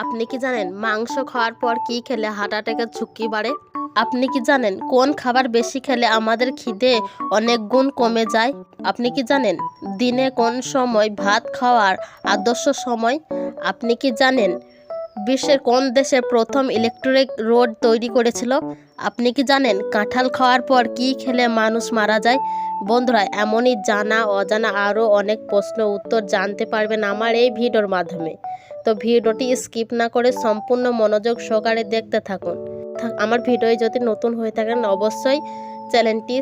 আপনি কি জানেন মাংস খাওয়ার পর কি খেলে হার্ট অ্যাটাকের ঝুঁকি বাড়ে? আপনি কি জানেন কোন খাবার বেশি খেলে আমাদের খিদে অনেক গুণ কমে যায়? আপনি কি জানেন দিনে কোন সময় ভাত খাওয়ার আদর্শ সময়? আপনি কি জানেন বিশ্বের কোন দেশে প্রথম ইলেকট্রিক রোড তৈরি করেছিল? আপনি কি জানেন কাঁঠাল খাওয়ার পর কি খেলে মানুষ মারা যায়? বন্ধুরা, এমনই জানা অজানা আরও অনেক প্রশ্ন উত্তর জানতে পারবেন আমার এই ভিডিওর মাধ্যমে। তো ভিডিওটি স্কিপ না করে সম্পূর্ণ মনোযোগ সহকারে দেখতে থাকুন। আমার ভিডিও যদি নতুন হয়ে থাকেন অবশ্যই চ্যানেলটি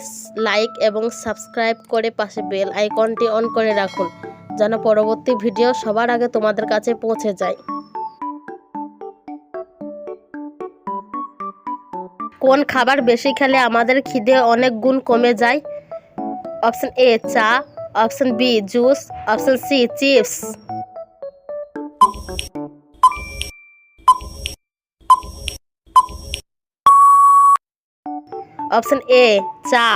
লাইক এবং সাবস্ক্রাইব করে পাশে বেল আইকনটি অন করে রাখুন, যেন পরবর্তী ভিডিও সবার আগে তোমাদের কাছে পৌঁছে যায়। কোন খাবার বেশি খেলে আমাদের খিদে অনেক গুণ কমে যায়? অপশন এ চা, option B juice, option C chips. Option A চা।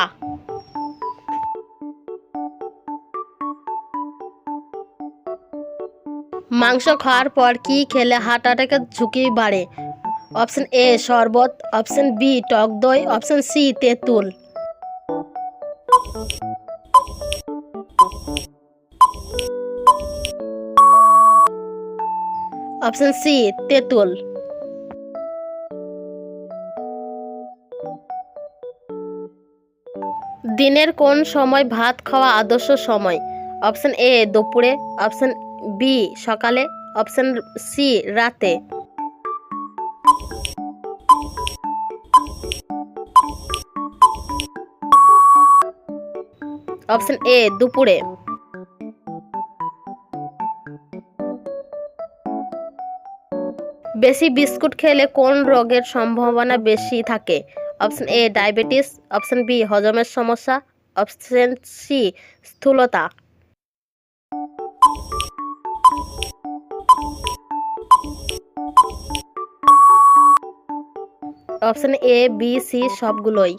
মাংস খাওয়ার পর কি খেলে হার্ট অ্যাটাকের ঝুঁকি বাড়ে? অপশন এ শরবত, অপশন বি টক দই, অপশন সি তেঁতুল। অপশন সি তেঁতুল। দিনের কোন সময় ভাত খাওয়া আদর্শ সময়? অপশন এ দুপুরে, অপশন বি সকালে, অপশন সি রাতে। অপশন এ দুপুরে। বেশি বিস্কুট খেলে কোন রোগের সম্ভাবনা বেশি থাকে? Option A diabetes, option B হজমের সমস্যা, অপশন সি স্থূলতা। অপশন এ বি সি সবগুলোই।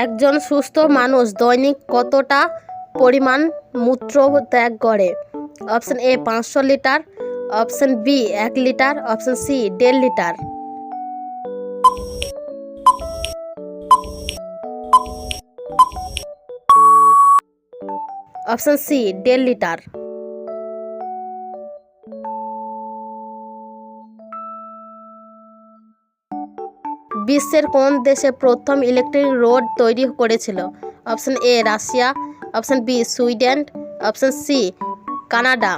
একজন সুস্থ মানুষ দৈনিক কতটা পরিমাণ মূত্র ত্যাগ করে? Option A 500 litre, option B 1 litre, option C 1.5 litre. Option C 1.5 litre. বিশ্বের কোন দেশে প্রথম ইলেকট্রিক রোড তৈরি করেছিল? Option A Russia, option B Sweden, option C Canada.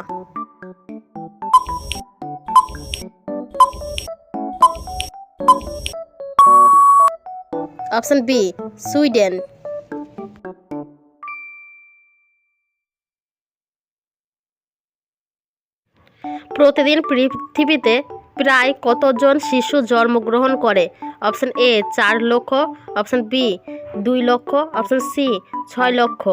Option B Sweden. প্রতিদিন পৃথিবীতে প্রায় কতজন শিশু জন্মগ্রহণ করে? অপশন এ 4 লক্ষ, অপশন বি 2 লক্ষ, অপশন সি 6 লক্ষ।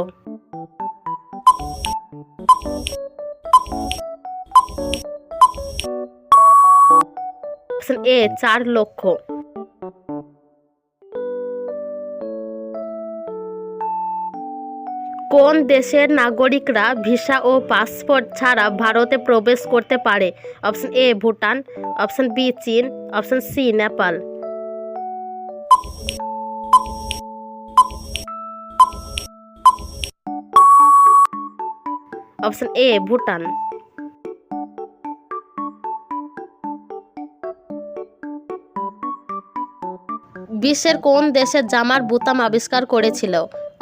অপশন এ 4 লক্ষ। কোন দেশের নাগরিকরা ভিসা ও পাসপোর্ট ছাড়া ভারতে প্রবেশ করতে পারে? Option A Bhutan, option B চীন, option C Nepal. Option A Bhutan. বিশ্বের কোন দেশের জামার বোতাম আবিষ্কার করেছিল?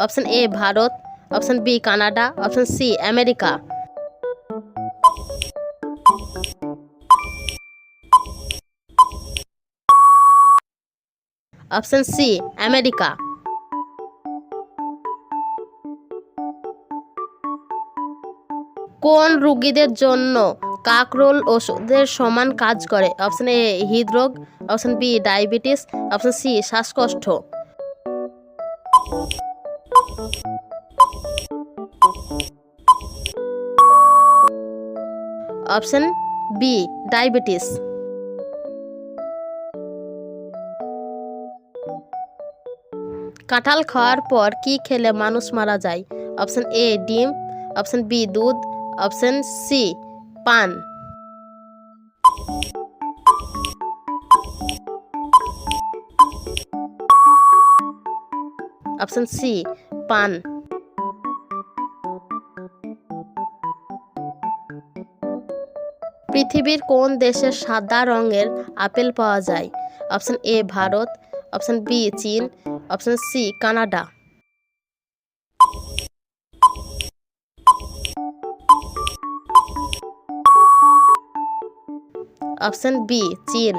Option A Bharat, option B Canada, option C America. Option C America. কোন রোগীদের জন্য কাকরোল ওষুধের সমান কাজ করে? অপশন এ হৃদরোগ, option B diabetes, option C শ্বাসকষ্ট। Option B diabetes. কাঁঠাল খাওয়ার পর কি খেলে মানুষ মারা যায়? অপশন এ ডিম, অপশন বি দুধ, অপশন সি পান, অপশন সি পান। পৃথিবীর কোন দেশে সাদা রঙের আপেল পাওয়া যায়? Option A Bharat, option B চীন, option C Canada, option B চীন।